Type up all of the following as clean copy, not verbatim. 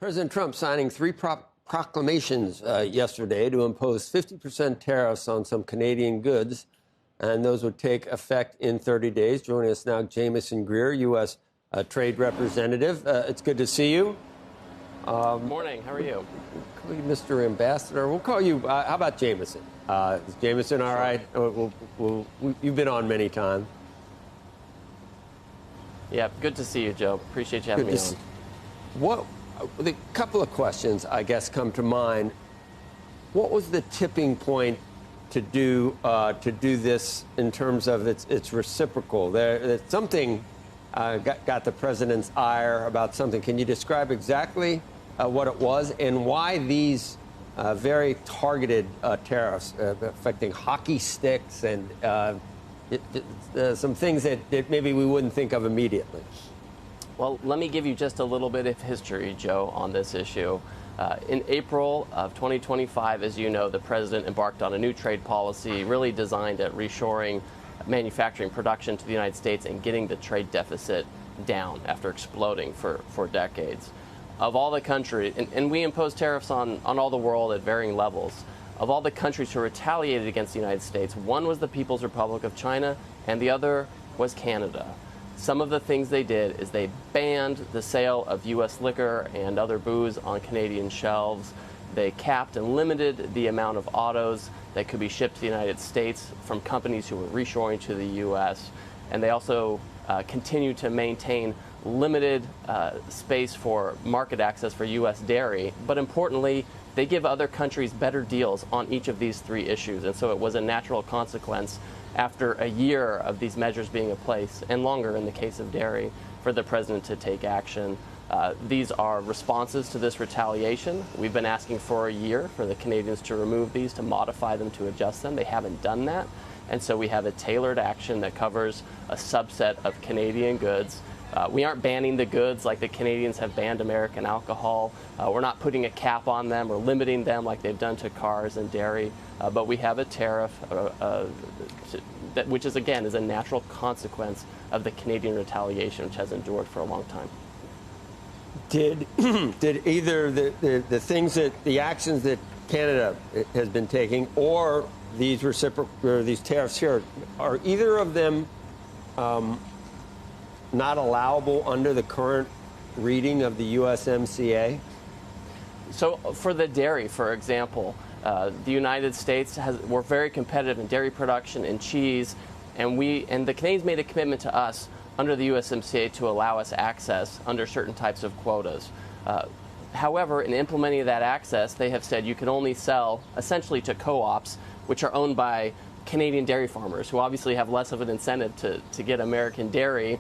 President Trump signing three proclamations yesterday to impose 50% tariffs on some Canadian goods, and those would take effect in 30 days. Joining us now, Jamieson Greer, U.S. Trade Representative. It's good to see you. Morning. How are you? Call you Mr. Ambassador. We'll call you, how about Jamieson? Is Jamieson all right? You've been on many times. Yeah, good to see you, Joe. Appreciate you having me on. A couple of questions, I guess, come to mind. What was the tipping point to do this in terms of its reciprocal? Something got the president's ire about something. Can you describe exactly what it was and why these very targeted tariffs affecting hockey sticks and some things that maybe we wouldn't think of immediately? Well, let me give you just a little bit of history, Joe, on this issue. In April of 2025, as you know, the president embarked on a new trade policy really designed at reshoring manufacturing production to the United States and getting the trade deficit down after exploding for decades. Of all the countries, and we imposed tariffs on all the world at varying levels, of all the countries who retaliated against the United States, one was the People's Republic of China and the other was Canada. Some of the things they did is they banned the sale of U.S. liquor and other booze on Canadian shelves. They capped and limited the amount of autos that could be shipped to the United States from companies who were reshoring to the U.S. And they also continue to maintain limited space for market access for U.S. dairy. But importantly, they give other countries better deals on each of these three issues. And so it was a natural consequence after a year of these measures being in place, and longer in the case of dairy, for the president to take action. These are responses to this retaliation. We've been asking for a year for the Canadians to remove these, to modify them, to adjust them. They haven't done that. And so we have a tailored action that covers a subset of Canadian goods. We aren't banning the goods like the Canadians have banned American alcohol. We're not putting a cap on them or limiting them like they've done to cars and dairy. But we have a tariff, which is, again, is a natural consequence of the Canadian retaliation, which has endured for a long time. Did either the things the actions that Canada has been taking or these these tariffs here, are either of them not allowable under the current reading of the USMCA? So for the dairy, for example, the United States we're very competitive in dairy production and cheese, and the Canadians made a commitment to us under the USMCA to allow us access under certain types of quotas. However, in implementing that access, they have said you can only sell essentially to co-ops, which are owned by Canadian dairy farmers, who obviously have less of an incentive to get American dairy.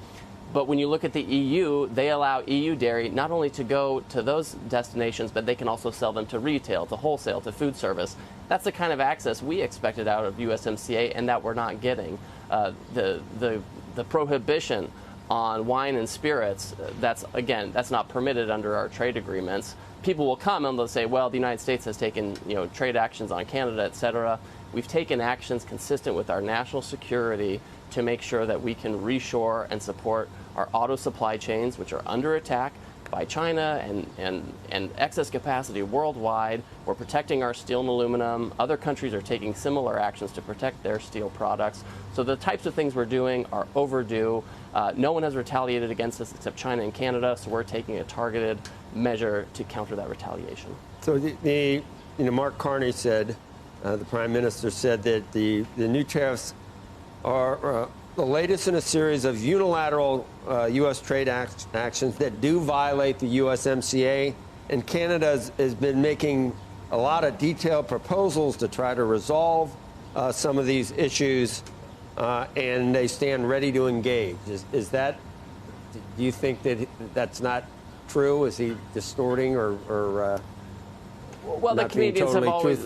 But when you look at the EU, they allow EU dairy not only to go to those destinations, but they can also sell them to retail, to wholesale, to food service. That's the kind of access we expected out of USMCA, and that we're not getting. The prohibition on wine and spirits, that's not permitted under our trade agreements. People will come and they'll say, well, the United States has taken trade actions on Canada, et cetera. We've taken actions consistent with our national security to make sure that we can reshore and support our auto supply chains, which are under attack by China and excess capacity worldwide. We're protecting our steel and aluminum. Other countries are taking similar actions to protect their steel products. So the types of things we're doing are overdue. No one has retaliated against us except China and Canada, so we're taking a targeted measure to counter that retaliation. So Mark Carney said, the Prime Minister said that the new tariffs are the latest in a series of unilateral U.S. trade actions that do violate the USMCA, and Canada has been making a lot of detailed proposals to try to resolve some of these issues, and they stand ready to engage. Do you think that that's not true? Is he distorting or well, the Canadians have always...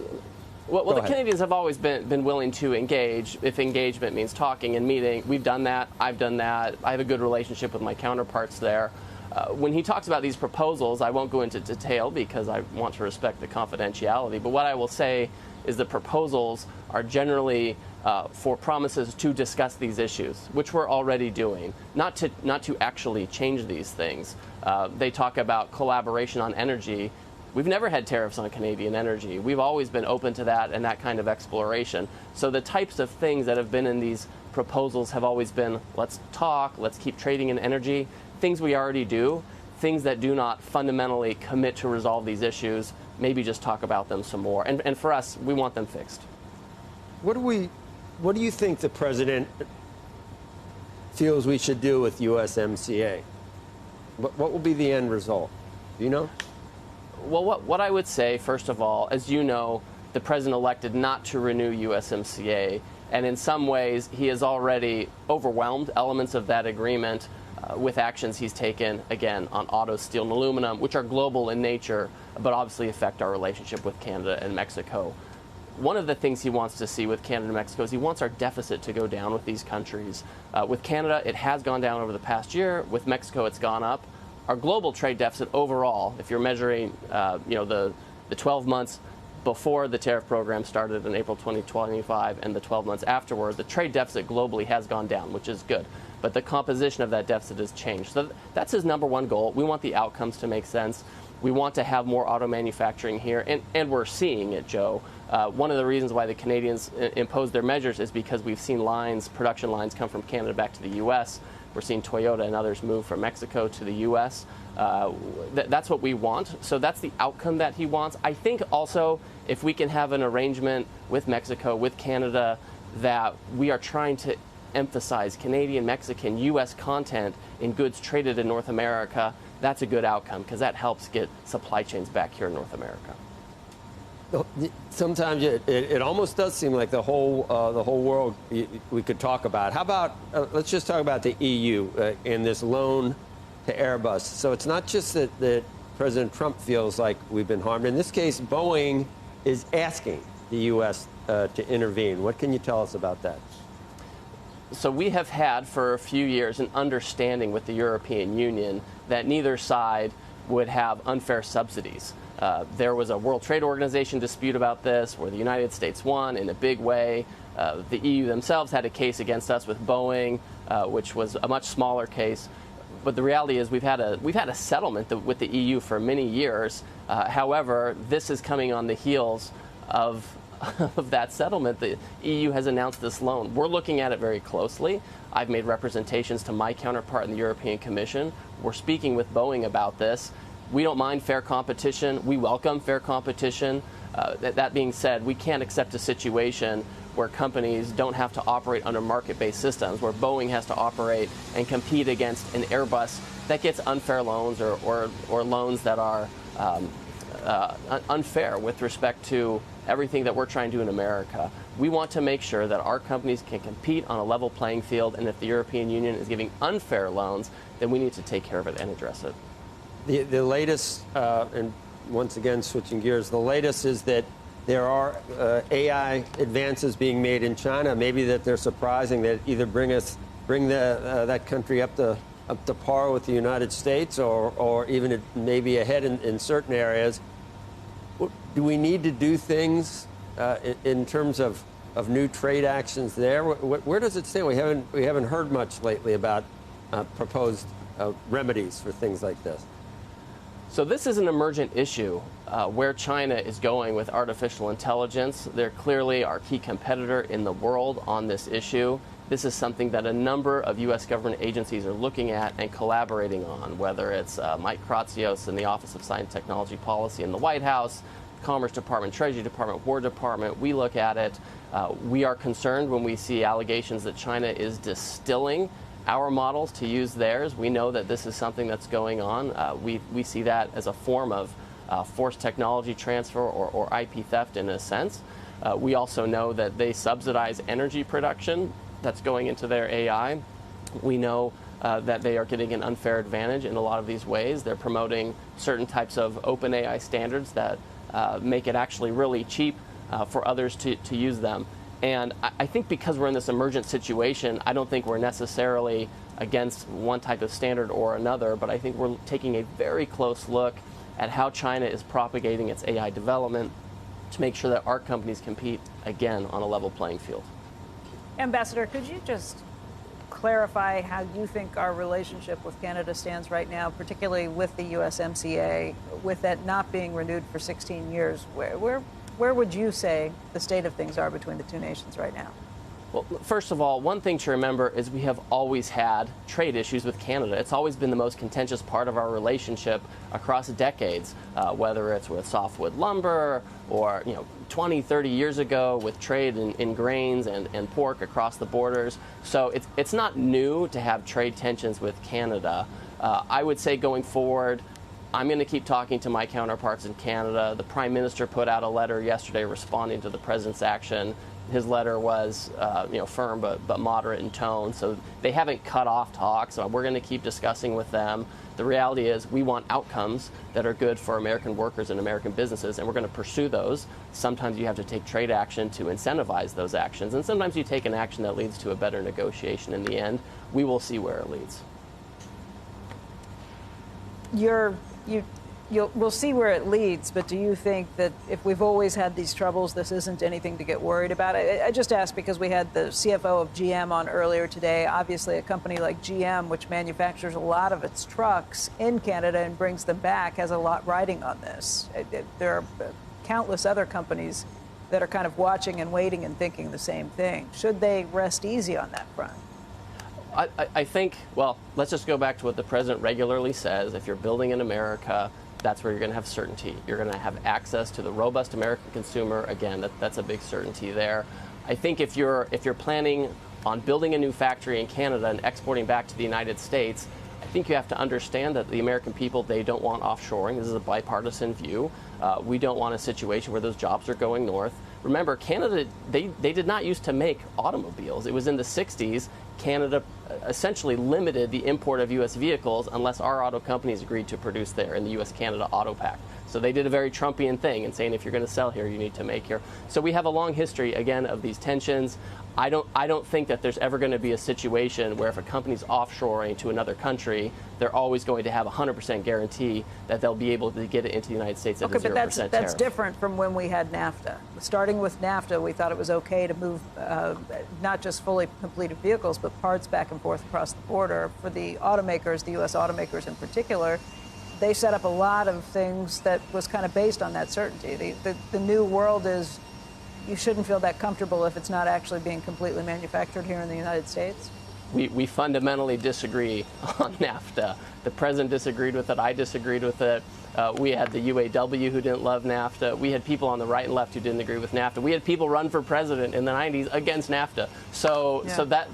Well, the Canadians have always been willing to engage if engagement means talking and meeting. We've done that. I've done that. I have a good relationship with my counterparts there. When he talks about these proposals, I won't go into detail because I want to respect the confidentiality, but what I will say is the proposals are generally for promises to discuss these issues, which we're already doing, not to actually change these things. They talk about collaboration on energy. We've never had tariffs on Canadian energy. We've always been open to that and that kind of exploration. So the types of things that have been in these proposals have always been, let's talk, let's keep trading in energy, things we already do, things that do not fundamentally commit to resolve these issues, maybe just talk about them some more. And for us, we want them fixed. What do you think the president feels we should do with USMCA? What will be the end result? Do you know? Well, what I would say, first of all, as you know, the president elected not to renew USMCA, and in some ways he has already overwhelmed elements of that agreement with actions he's taken, again, on auto, steel, and aluminum, which are global in nature, but obviously affect our relationship with Canada and Mexico. One of the things he wants to see with Canada and Mexico is he wants our deficit to go down with these countries. With Canada, it has gone down over the past year. With Mexico, it's gone up. Our global trade deficit overall, if you're measuring the 12 months before the tariff program started in April 2025 and the 12 months afterward, the trade deficit globally has gone down, which is good. But the composition of that deficit has changed. So that's his number one goal. We want the outcomes to make sense. We want to have more auto manufacturing here, and we're seeing it, Joe. One of the reasons why the Canadians imposed their measures is because we've seen production lines come from Canada back to the U.S. We're seeing Toyota and others move from Mexico to the U.S. That's what we want. So that's the outcome that he wants. I think also if we can have an arrangement with Mexico, with Canada, that we are trying to emphasize Canadian, Mexican, U.S. content in goods traded in North America, that's a good outcome because that helps get supply chains back here in North America. Sometimes it almost does seem like the whole world we could talk about. How about let's just talk about the EU and this loan to Airbus. So it's not just that President Trump feels like we've been harmed. In this case, Boeing is asking the U.S. To intervene. What can you tell us about that? So we have had for a few years an understanding with the European Union that neither side would have unfair subsidies. There was a World Trade Organization dispute about this where the United States won in a big way. The EU themselves had a case against us with Boeing, which was a much smaller case. But the reality is we've had a settlement with the EU for many years. However, this is coming on the heels of that settlement. The EU has announced this loan. We're looking at it very closely. I've made representations to my counterpart in the European Commission. We're speaking with Boeing about this. We don't mind fair competition. We welcome fair competition. That being said, we can't accept a situation where companies don't have to operate under market-based systems, where Boeing has to operate and compete against an Airbus that gets unfair loans or loans that are unfair with respect to everything that we're trying to do in America. We want to make sure that our companies can compete on a level playing field, and if the European Union is giving unfair loans, then we need to take care of it and address it. The latest, and once again switching gears, the latest is that there are AI advances being made in China. Maybe that they're surprising, that either bring that country up to par with the United States, or even maybe ahead in certain areas. Do we need to do things in terms of new trade actions there? Where does it stand? We haven't heard much lately about proposed remedies for things like this. So this is an emergent issue where China is going with artificial intelligence. They're clearly our key competitor in the world on this issue. This is something that a number of U.S. government agencies are looking at and collaborating on, whether it's Mike Kratsios in the Office of Science and Technology Policy in the White House, Commerce Department, Treasury Department, War Department. We look at it. We are concerned when we see allegations that China is distilling our models to use theirs. We know that this is something that's going on. We see that as a form of forced technology transfer or IP theft in a sense. We also know that they subsidize energy production that's going into their AI. We know that they are getting an unfair advantage in a lot of these ways. They're promoting certain types of open AI standards that make it actually really cheap for others to use them. And I think because we're in this emergent situation, I don't think we're necessarily against one type of standard or another, but I think we're taking a very close look at how China is propagating its AI development to make sure that our companies compete, again, on a level playing field. Ambassador, could you just clarify how you think our relationship with Canada stands right now, particularly with the USMCA, with that not being renewed for 16 years? Where would you say the state of things are between the two nations right now? Well, first of all, one thing to remember is we have always had trade issues with Canada. It's always been the most contentious part of our relationship across decades, whether it's with softwood lumber or, 20, 30 years ago with trade in grains and pork across the borders. So it's not new to have trade tensions with Canada. I would say going forward, I'm going to keep talking to my counterparts in Canada. The Prime Minister put out a letter yesterday responding to the President's action. His letter was, firm but moderate in tone. So they haven't cut off talks. So we're going to keep discussing with them. The reality is we want outcomes that are good for American workers and American businesses, and we're going to pursue those. Sometimes you have to take trade action to incentivize those actions, and sometimes you take an action that leads to a better negotiation in the end. We will see where it leads. We'll see where it leads, but do you think that if we've always had these troubles, this isn't anything to get worried about? I just asked because we had the CFO of GM on earlier today. Obviously, a company like GM, which manufactures a lot of its trucks in Canada and brings them back, has a lot riding on this. There are countless other companies that are kind of watching and waiting and thinking the same thing. Should they rest easy on that front? I think, well, let's just go back to what the President regularly says. If you're building in America, that's where you're going to have certainty. You're going to have access to the robust American consumer. Again, that's a big certainty there. I think if you're planning on building a new factory in Canada and exporting back to the United States, I think you have to understand that the American people, they don't want offshoring. This is a bipartisan view. We don't want a situation where those jobs are going north. Remember, Canada, they did not used to make automobiles. It was in the 60s. Canada essentially limited the import of U.S. vehicles unless our auto companies agreed to produce there in the U.S. Canada Auto Pact. So they did a very Trumpian thing in saying if you're going to sell here, you need to make here. So we have a long history, again, of these tensions. I don't think that there's ever going to be a situation where if a company's offshoring to another country, they're always going to have a 100% guarantee that they'll be able to get it into the United States at a 0% tariff. But that's different from when we had NAFTA. Starting with NAFTA, we thought it was okay to move not just fully completed vehicles, but parts back and forth across the border. For the automakers, the U.S. automakers in particular, they set up a lot of things that was kind of based on that certainty. The new world is you shouldn't feel that comfortable if it's not actually being completely manufactured here in the United States? We fundamentally disagree on NAFTA. The President disagreed with it. I disagreed with it. We had the UAW who didn't love NAFTA. We had people on the right and left who didn't agree with NAFTA. We had people run for president in the 90s against NAFTA. So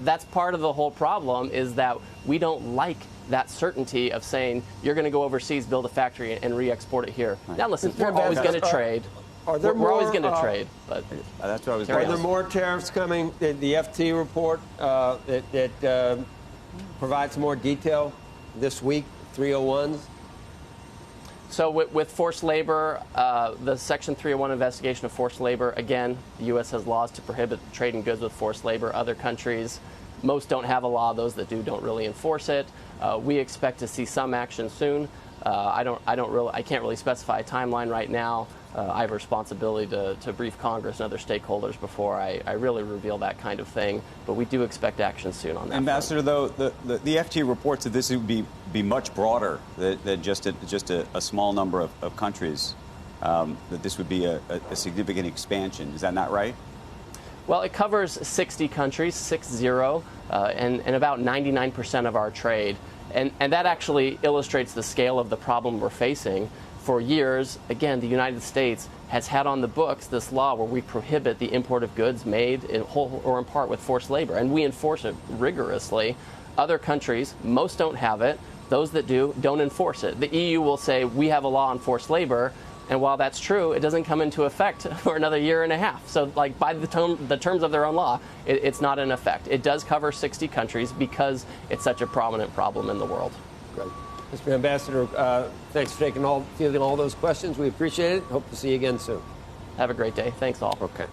that's part of the whole problem is that we don't like that certainty of saying you're going to go overseas, build a factory, and re-export it here. Now, listen, we're always going to trade. We're always going to trade, but that's what I was. Are there more tariffs coming? The FT report that provides more detail this week, 301s. So with forced labor, the Section 301 investigation of forced labor, again, the U.S. has laws to prohibit trading goods with forced labor. Other countries, most don't have a law. Those that do don't really enforce it. We expect to see some action soon. I can't really specify a timeline right now. I have a responsibility to brief Congress and other stakeholders before I really reveal that kind of thing. But we do expect action soon on that. Ambassador, though, the FT reports that this would be much broader than just a small number of countries, that this would be a significant expansion. Is that not right? Well, it covers 60 countries, 60, and about 99% of our trade. And that actually illustrates the scale of the problem we're facing. For years, again, the United States has had on the books this law where we prohibit the import of goods made in whole or in part with forced labor, and we enforce it rigorously. Other countries, most don't have it. Those that do, don't enforce it. The EU will say, we have a law on forced labor, and while that's true, it doesn't come into effect for another year and a half. So, like, by the terms of their own law, it's not in effect. It does cover 60 countries because it's such a prominent problem in the world. Great. Mr. Ambassador, thanks for fielding all those questions. We appreciate it. Hope to see you again soon. Have a great day. Thanks all. Okay.